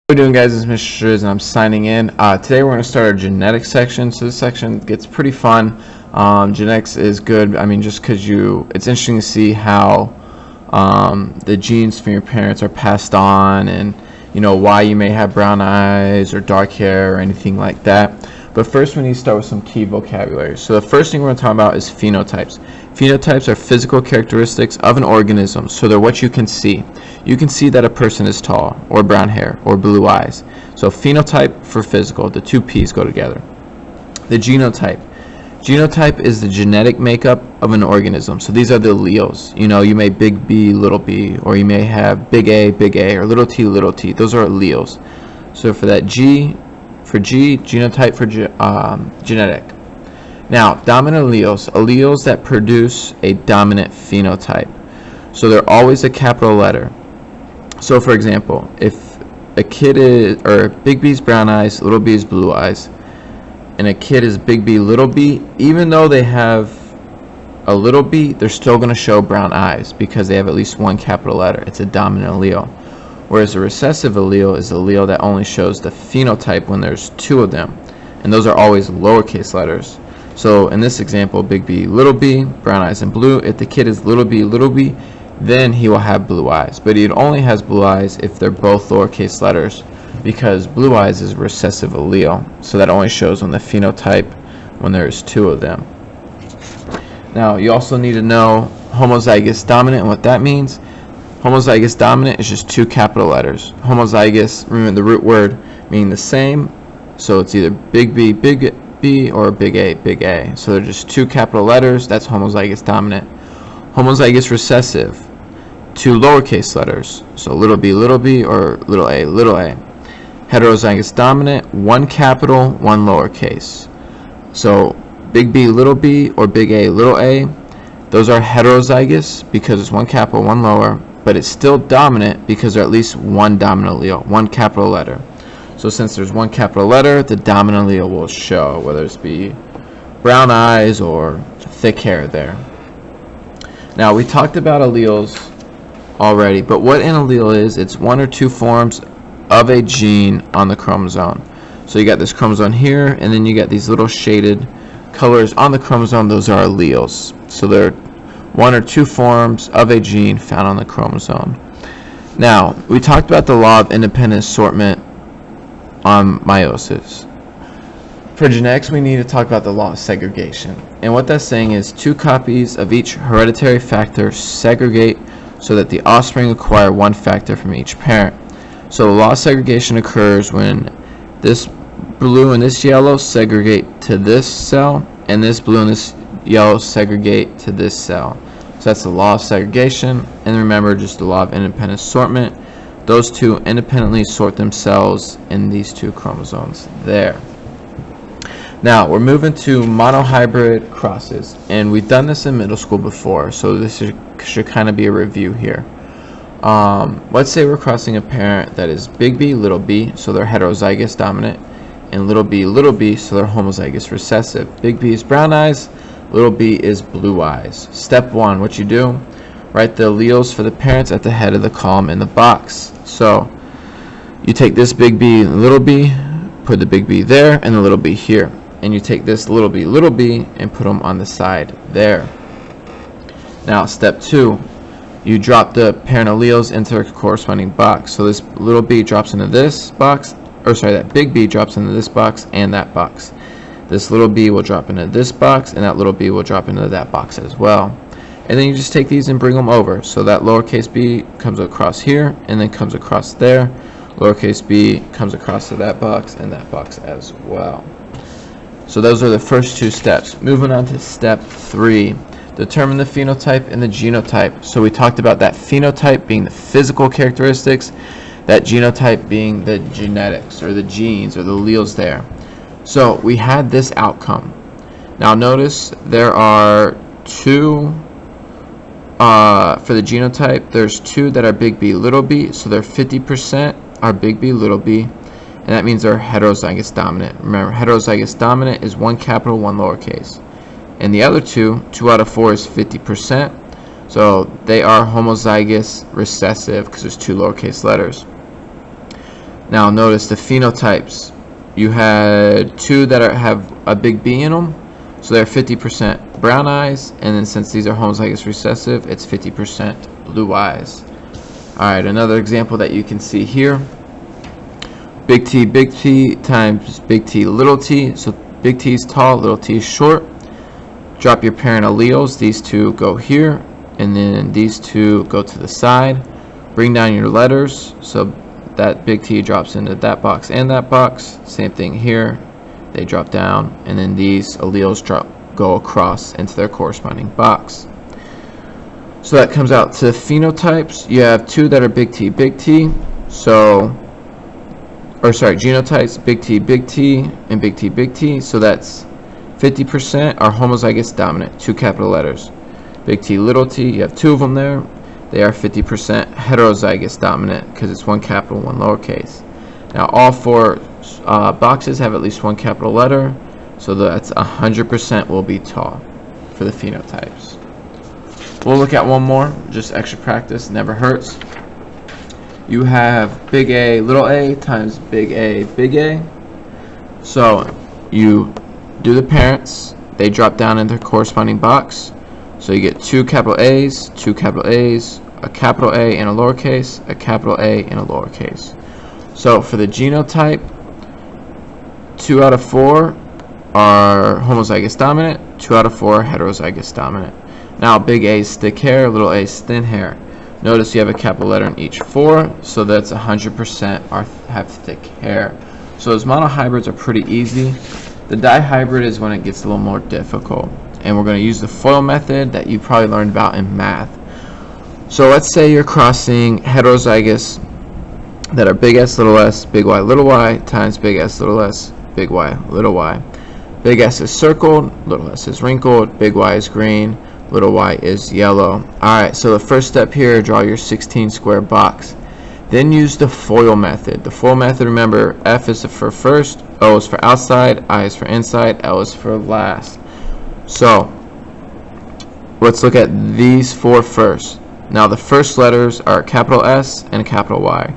How are we doing, guys? It's Mr. Striz and I'm signing in. Today we're going to start our genetics section. So this section gets pretty fun. Genetics is good. I mean, just because it's interesting to see how the genes from your parents are passed on, and why you may have brown eyes or dark hair or anything like that. But first we need to start with some key vocabulary. So the first thing we're going to talk about is phenotypes. Phenotypes are physical characteristics of an organism. So they're what you can see. You can see that a person is tall, or brown hair, or blue eyes. So phenotype for physical, the two P's go together. The genotype. Genotype is the genetic makeup of an organism. So these are the alleles. You may big B, little b, or you may have big A, or little t, little t. Those are alleles. So for that G, genotype for genetic. Now, dominant alleles that produce a dominant phenotype. So they're always a capital letter. So for example, if a kid big B is brown eyes, little b is blue eyes, and a kid is big B, little b, even though they have a little b, they're still going to show brown eyes because they have at least one capital letter. It's a dominant allele. Whereas a recessive allele is an allele that only shows the phenotype when there's two of them, and those are always lowercase letters. So in this example, big B, little b, brown eyes and blue, if the kid is little b, then he will have blue eyes. But he only has blue eyes if they're both lowercase letters, because blue eyes is a recessive allele. So that only shows on the phenotype when there's two of them. Now you also need to know homozygous dominant and what that means. Homozygous dominant is just two capital letters. Homozygous, remember the root word meaning the same, so it's either big B, or big A. So they're just two capital letters. That's homozygous dominant. Homozygous recessive, two lowercase letters. So little b, or little a. Heterozygous dominant, one capital, one lowercase. So big B, or big A, little a. Those are heterozygous because it's one capital, one lower, but it's still dominant because there's at least one dominant allele, one capital letter. So since there's one capital letter, the dominant allele will show, whether it's be brown eyes or thick hair there. Now we talked about alleles already, but what an allele is, it's one or two forms of a gene on the chromosome. So you got this chromosome here, and then you got these little shaded colors on the chromosome. Those are alleles. So they're one or two forms of a gene found on the chromosome. Now we talked about the law of independent assortment on meiosis. For genetics, we need to talk about the law of segregation. And what that's saying is two copies of each hereditary factor segregate so that the offspring acquire one factor from each parent. So the law of segregation occurs when this blue and this yellow segregate to this cell, and this blue and this yellow segregate to this cell. So that's the law of segregation. And remember, just the law of independent assortment. Those two independently sort themselves in these two chromosomes there. Now we're moving to monohybrid crosses, and we've done this in middle school before, so this should kind of be a review here. Let's say we're crossing a parent that is big B, little b, so they're heterozygous dominant, and little b, so they're homozygous recessive. Big B is brown eyes, little b is blue eyes. Step one, what you do, write the alleles for the parents at the head of the column in the box. So you take this big B and little b, put the big B there and the little b here, and you take this little b and put them on the side there. Now step two, you drop the parent alleles into a corresponding box. So this little b drops into this box, that big B drops into this box and that box. This little b will drop into this box, and that little b will drop into that box as well. And then you just take these and bring them over. So that lowercase b comes across here and then comes across there. Lowercase b comes across to that box and that box as well. So those are the first two steps. Moving on to step 3. Determine the phenotype and the genotype. So we talked about that phenotype being the physical characteristics, that genotype being the genetics or the genes or the alleles there. So we had this outcome. Now notice there are two. For the genotype, there's two that are big B, little b, so they're 50% are big B, little b, and that means they're heterozygous dominant. Remember, heterozygous dominant is one capital, one lowercase. And the other two out of 4 is 50%, so they are homozygous recessive because there's two lowercase letters. Now notice the phenotypes. You had two that have a big B in them, so they're 50% brown eyes, and then since these are homozygous recessive, it's 50% blue eyes. Alright, another example that you can see here. Big T times big T, little t. So big T is tall, little t is short. Drop your parent alleles. These two go here, and then these two go to the side. Bring down your letters, so that big T drops into that box and that box. Same thing here. They drop down, and then these alleles go across into their corresponding box. So that comes out to phenotypes. You have two that are big T, so, or sorry, genotypes, big T, and big T. So that's 50% are homozygous dominant, two capital letters. Big T, little t, you have two of them there. They are 50% heterozygous dominant because it's one capital, one lowercase. Now all four boxes have at least one capital letter, so that's 100% will be tall for the phenotypes. We'll look at one more, just extra practice, never hurts. You have big A times big A. So you do the parents, they drop down in their corresponding box. So you get two capital A's, a capital A and a lowercase, a capital A and a lowercase. So for the genotype, 2 out of 4 are homozygous dominant, 2 out of 4 are heterozygous dominant. Now big A is thick hair, little a is thin hair. Notice you have a capital letter in each 4, so that's 100% have thick hair. So those monohybrids are pretty easy. The dihybrid is when it gets a little more difficult. And we're going to use the FOIL method that you probably learned about in math. So let's say you're crossing heterozygous that are big S, big Y times big S, big Y, little y. Big S is circled, little s is wrinkled, big Y is green, little y is yellow. Alright, so the first step here, draw your 16 square box. Then use the FOIL method. The FOIL method, remember, F is for first, O is for outside, I is for inside, L is for last. So let's look at these 4 first. Now the first letters are a capital S and a capital Y.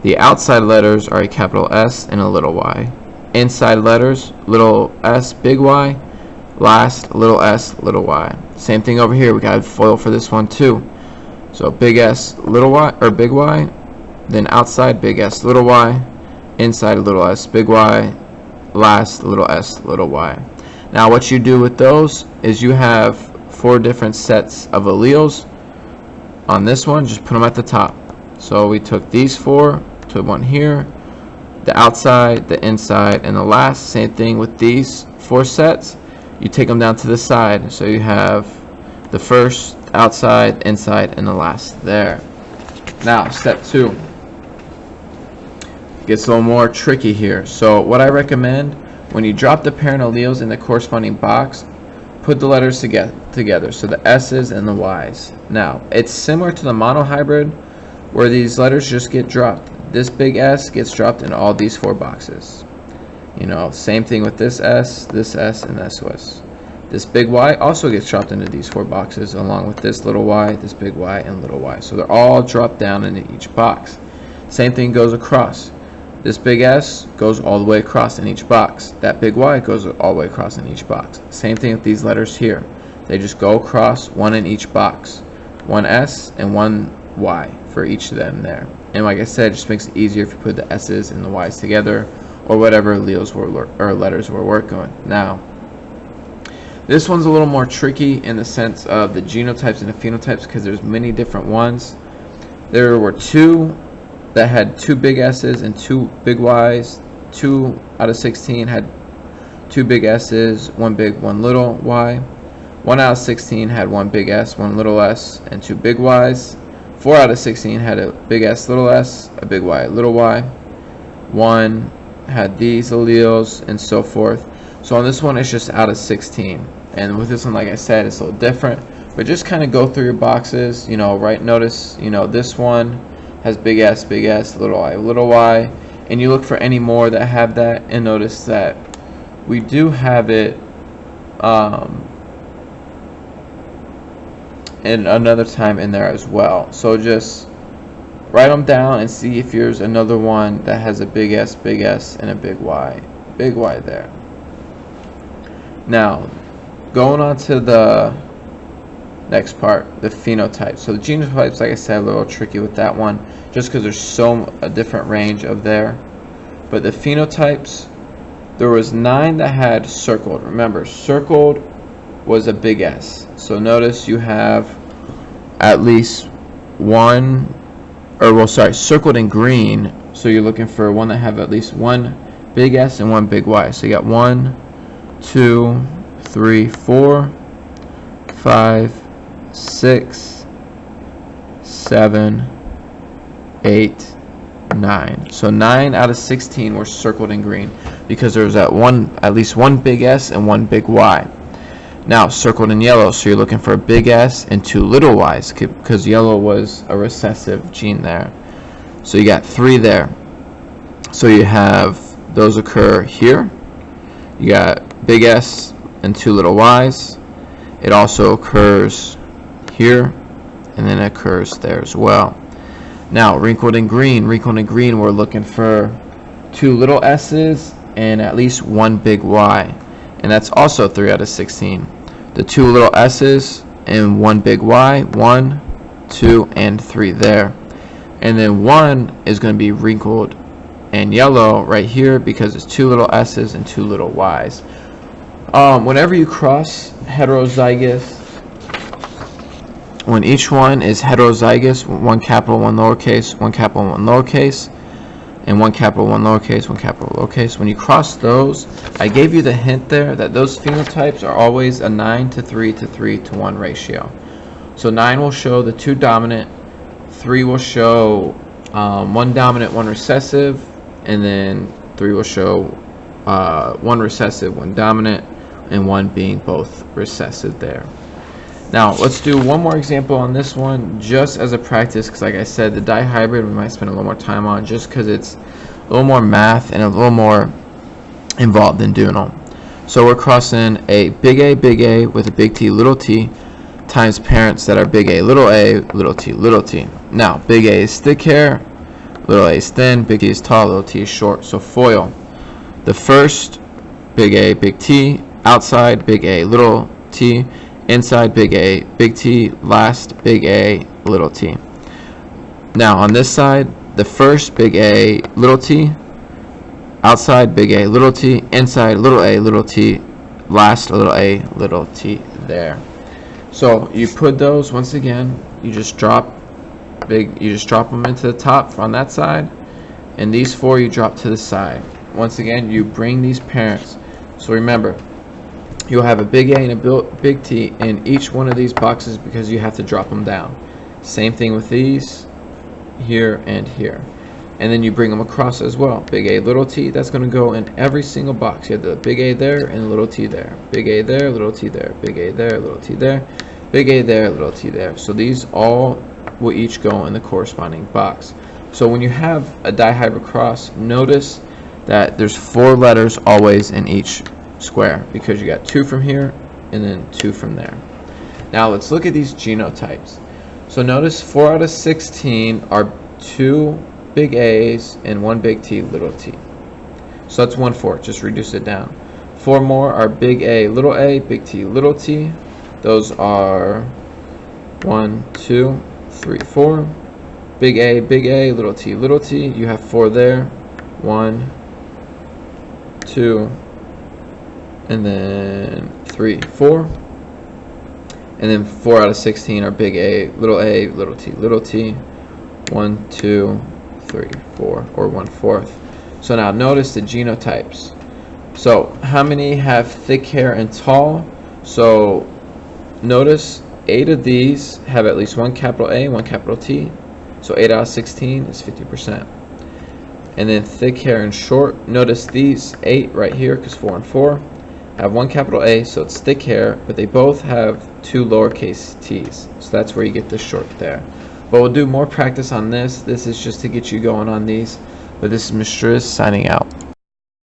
The outside letters are a capital S and a little y. Inside letters, little s, big Y. Last, little s, little y. Same thing over here. We got FOIL for this one too. So big S, little y, or big Y. Then outside, big S, little y. Inside, little s, big Y. Last, little s, little y. Now what you do with those is you have 4 different sets of alleles. On this one, just put them at the top. So we took these 4, put one here, the outside, the inside, and the last. Same thing with these 4 sets. You take them down to the side. So you have the first, outside, inside, and the last there. Now step 2. Gets a little more tricky here. So what I recommend, when you drop the parent alleles in the corresponding box, put the letters together, so the S's and the Y's. Now, it's similar to the monohybrid, where these letters just get dropped. This big S gets dropped in all these 4 boxes. You know, same thing with this S, and this S. This big Y also gets dropped into these 4 boxes, along with this little y, this big Y, and little y. So they're all dropped down into each box. Same thing goes across. This big S goes all the way across in each box. That big Y goes all the way across in each box. Same thing with these letters here. They just go across, one in each box. One S and one Y for each of them there. And like I said, it just makes it easier if you put the S's and the Y's together, or whatever alleles or letters we're working with. Now, this one's a little more tricky in the sense of the genotypes and the phenotypes, because there's many different ones. There were 2 that had 2 big S's and 2 big Y's. 2 out of 16 had 2 big S's, 1 big, 1 little y. 1 out of 16 had 1 big S, 1 little s, and 2 big Y's. 4 out of 16 had a big S, little s, a big Y, little y. 1 had these alleles, and so forth. So on this one, it's just out of 16. And with this one, like I said, it's a little different. But just kind of go through your boxes, you know, right? Notice, you know, this one has big S, little y, and you look for any more that have that, and notice that we do have it in another time in there as well. So just write them down and see if there's another one that has a big S, and a big Y. Big Y there. Now, going on to the next part, the phenotype. So the genotypes, like I said, a little tricky with that one, just because there's a different range of there. But the phenotypes, there was 9 that had circled. Remember, circled was a big S. So notice you have at least one, or well, sorry, circled in green. So you're looking for one that have at least one big S and one big Y. So you got 1, 2, 3, 4, 5, 6, 7, 8, 9. So 9 out of 16 were circled in green because there was at least one big S and one big Y. Now circled in yellow, so you're looking for a big S and 2 little Y's because yellow was a recessive gene there. So you got 3 there. So you have those occur here. You got big S and 2 little Y's. It also occurs here, and then it occurs there as well. Now wrinkled in green, we're looking for 2 little S's and at least one big Y, and that's also 3 out of 16. The 2 little S's and one big Y, 1, 2, and 3 there. And then 1 is going to be wrinkled and yellow right here because it's 2 little S's and 2 little Y's. Whenever you cross heterozygous, when each one is heterozygous, 1 capital, 1 lowercase, 1 capital, 1 lowercase, and 1 capital, 1 lowercase, 1 capital, lowercase, when you cross those, I gave you the hint there that those phenotypes are always a 9:3 to 3:1 ratio. So 9 will show the 2 dominant, 3 will show 1 dominant, 1 recessive, and then 3 will show 1 recessive, 1 dominant, and 1 being both recessive there. Now let's do one more example on this one just as a practice, because like I said, the dihybrid we might spend a little more time on just because it's a little more math and a little more involved than Duno. So we're crossing a big A with a big T, little t times parents that are big A, little t, little t. Now big A is thick hair, little a is thin, big T is tall, little t is short. So FOIL. The first big A, big T, outside big A, little t, inside big A, big T, last big A, little t. Now on this side, the first big A, little t, outside big A, little t, inside little t, last little a, little t there. So you put those, once again, you just drop them into the top on that side, and these 4 you drop to the side. Once again, you bring these parents. So remember, you'll have a big A and a big T in each one of these boxes because you have to drop them down. Same thing with these, here and here. And then you bring them across as well. Big A, little t, that's going to go in every single box. You have the big A there and little t there. Big A there, little t there. Big A there, little t there. Big A there, little t there. So these all will each go in the corresponding box. So when you have a dihybrid cross, notice that there's 4 letters always in each square because you got 2 from here and then 2 from there. Now let's look at these genotypes. So notice 4 out of 16 are 2 big A's and 1 big T, little t. So that's 1/4, just reduce it down. 4 more are big A, big T, little t. Those are 1, 2, 3, 4. Big A, little t, little t. You have 4 there. 1, 2, and then 3, 4. And then 4 out of 16 are big A, little t, little t. 1, 2, 3, 4, or 1/4. So now notice the genotypes. So how many have thick hair and tall? So notice 8 of these have at least 1 capital A, 1 capital T. So 8 out of 16 is 50%. And then thick hair and short, notice these 8 right here, because 4 and 4 have 1 capital A, so it's thick hair, but they both have 2 lowercase t's. So that's where you get the short there. But we'll do more practice on this. This is just to get you going on these. But this is Mr. Striz signing out.